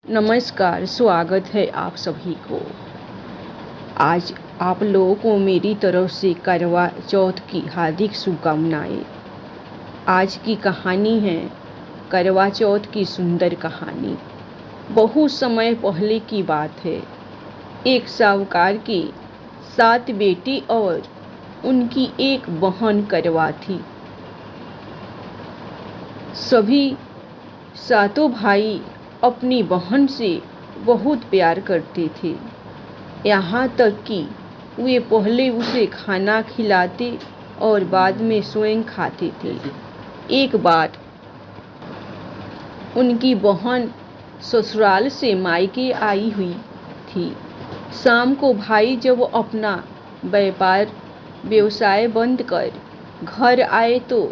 नमस्कार, स्वागत है आप सभी को। आज आप लोगों को मेरी तरफ से करवा चौथ की हार्दिक शुभकामनाएं। आज की कहानी है करवा चौथ की सुंदर कहानी। बहुत समय पहले की बात है। एक साहूकार की 7 बेटी और उनकी एक बहन करवा थी। सभी 7 भाई अपनी बहन से बहुत प्यार करते थे, यहाँ तक कि वे पहले उसे खाना खिलाते और बाद में स्वयं खाते थे। एक बार उनकी बहन ससुराल से मायके आई हुई थी। शाम को भाई जब अपना व्यवसाय बंद कर घर आए तो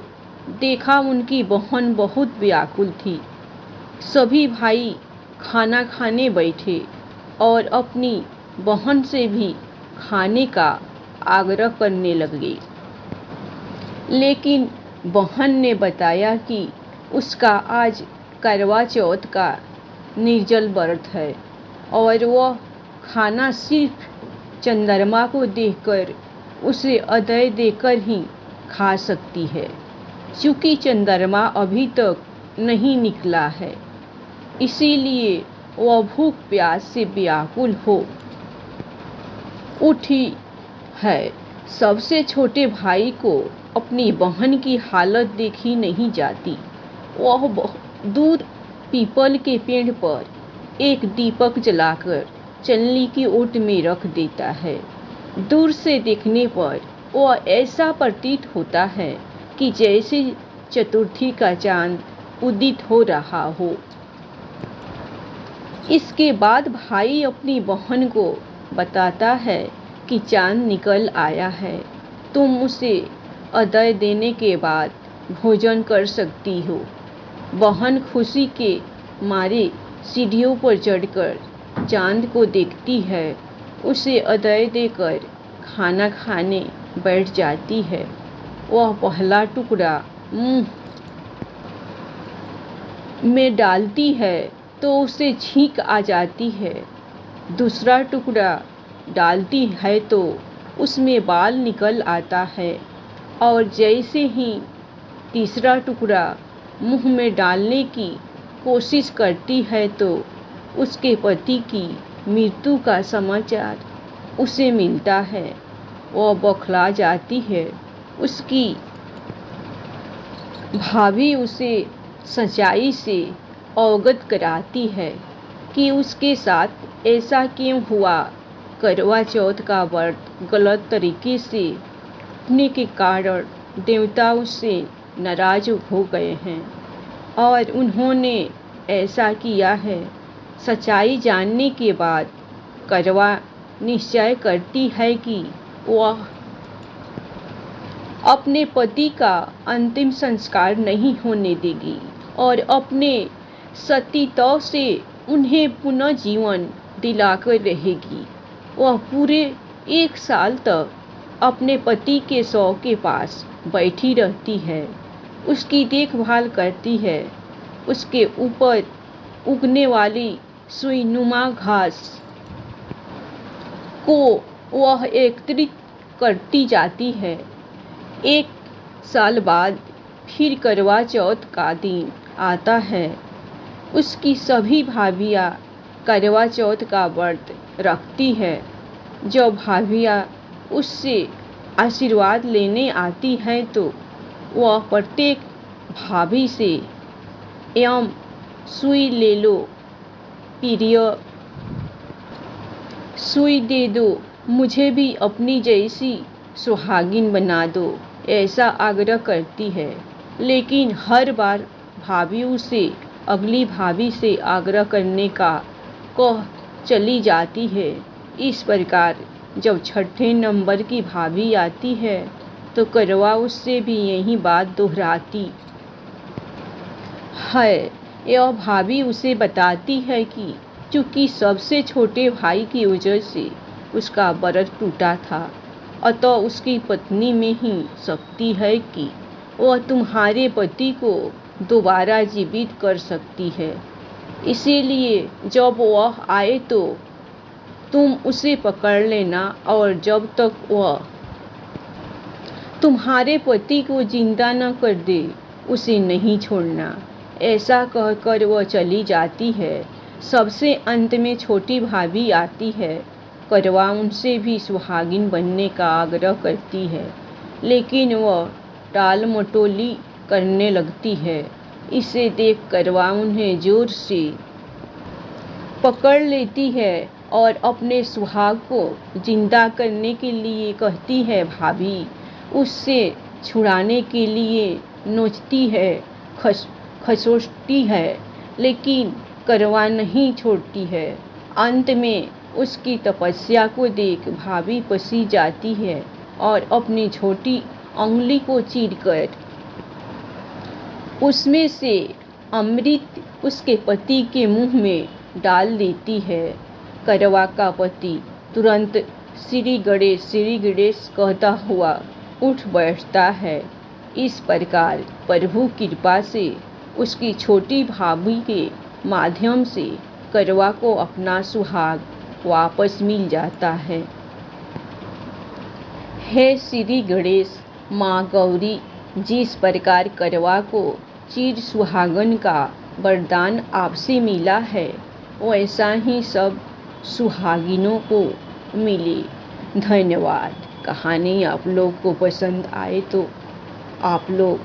देखा उनकी बहन बहुत व्याकुल थी। सभी भाई खाना खाने बैठे और अपनी बहन से भी खाने का आग्रह करने लगे, लेकिन बहन ने बताया कि उसका आज करवा चौथ का निर्जल व्रत है और वह खाना सिर्फ चंद्रमा को देखकर उसे अदय देकर ही खा सकती है, क्योंकि चंद्रमा अभी तक नहीं निकला है। इसीलिए वह भूख प्यास से व्याकुल हो उठी है। सबसे छोटे भाई को अपनी बहन की हालत देखी नहीं जाती। वह दूर पीपल के पेड़ पर एक दीपक जलाकर चलनी की ओट में रख देता है। दूर से देखने पर वह ऐसा प्रतीत होता है कि जैसे चतुर्थी का चांद उदित हो रहा हो। इसके बाद भाई अपनी बहन को बताता है कि चांद निकल आया है, तुम उसे अदय देने के बाद भोजन कर सकती हो। बहन खुशी के मारे सीढ़ियों पर चढ़कर चांद को देखती है, उसे अदय देकर खाना खाने बैठ जाती है। वह पहला टुकड़ा मुंह में डालती है तो उसे छींक आ जाती है। दूसरा टुकड़ा डालती है तो उसमें बाल निकल आता है और जैसे ही तीसरा टुकड़ा मुंह में डालने की कोशिश करती है तो उसके पति की मृत्यु का समाचार उसे मिलता है। वह बौखला जाती है। उसकी भाभी उसे सच्चाई से अवगत कराती है कि उसके साथ ऐसा क्यों हुआ। करवा चौथ का व्रत गलत तरीके से करने के कारण देवता उससे नाराज हो गए हैं और उन्होंने ऐसा किया है। सच्चाई जानने के बाद करवा निश्चय करती है कि वह अपने पति का अंतिम संस्कार नहीं होने देगी और अपने सतीत्व से उन्हें पुनः जीवन दिलाकर रहेगी। वह पूरे 1 साल तक अपने पति के शव के पास बैठी रहती है, उसकी देखभाल करती है। उसके ऊपर उगने वाली सुईनुमा घास को वह एकत्रित करती जाती है। 1 साल बाद फिर करवा चौथ का दिन आता है। उसकी सभी भाभियाँ करवा चौथ का व्रत रखती है। जब भाभियाँ उससे आशीर्वाद लेने आती हैं तो वह प्रत्येक भाभी से एवं सुई ले लो, प्रिय सुई दे दो, मुझे भी अपनी जैसी सुहागिन बना दो, ऐसा आग्रह करती है। लेकिन हर बार भाभी उसे अगली भाभी से आग्रह करने का कह चली जाती है। इस प्रकार जब 6ठे नंबर की भाभी आती है तो करवा उससे भी यही बात दोहराती है। यह भाभी उसे बताती है कि चूंकि सबसे छोटे भाई की वजह से उसका व्रत टूटा था, अतः उसकी पत्नी में ही शक्ति है कि वह तुम्हारे पति को दोबारा जीवित कर सकती है। इसीलिए जब वह आए तो तुम उसे पकड़ लेना और जब तक वह तुम्हारे पति को जिंदा न कर दे उसे नहीं छोड़ना। ऐसा कहकर वह चली जाती है। सबसे अंत में छोटी भाभी आती है। करवा उनसे भी सुहागिन बनने का आग्रह करती है, लेकिन वह टाल मटोली करने लगती है। इसे देख करवा उन्हें जोर से पकड़ लेती है और अपने सुहाग को जिंदा करने के लिए कहती है। भाभी उससे छुड़ाने के लिए नोचती है, खसोटती है, लेकिन करवा नहीं छोड़ती है। अंत में उसकी तपस्या को देख भाभी पसी जाती है और अपनी छोटी उंगली को चीरकर उसमें से अमृत उसके पति के मुंह में डाल देती है। करवा का पति तुरंत श्री गणेश कहता हुआ उठ बैठता है। इस प्रकार प्रभु कृपा से उसकी छोटी भाभी के माध्यम से करवा को अपना सुहाग वापस मिल जाता है। हे श्री गणेश, माँ गौरी जिस प्रकार करवा को चिर सुहागन का वरदान आपसे मिला है, वैसा ही सब सुहागिनों को मिले। धन्यवाद। कहानी आप लोग को पसंद आए तो आप लोग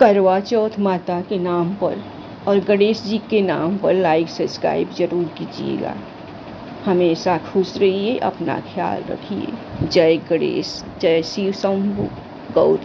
करवा चौथ माता के नाम पर और गणेश जी के नाम पर लाइक सब्सक्राइब जरूर कीजिएगा। हमेशा खुश रहिए, अपना ख्याल रखिए। जय गणेश, जय शिव शंभु गौरी।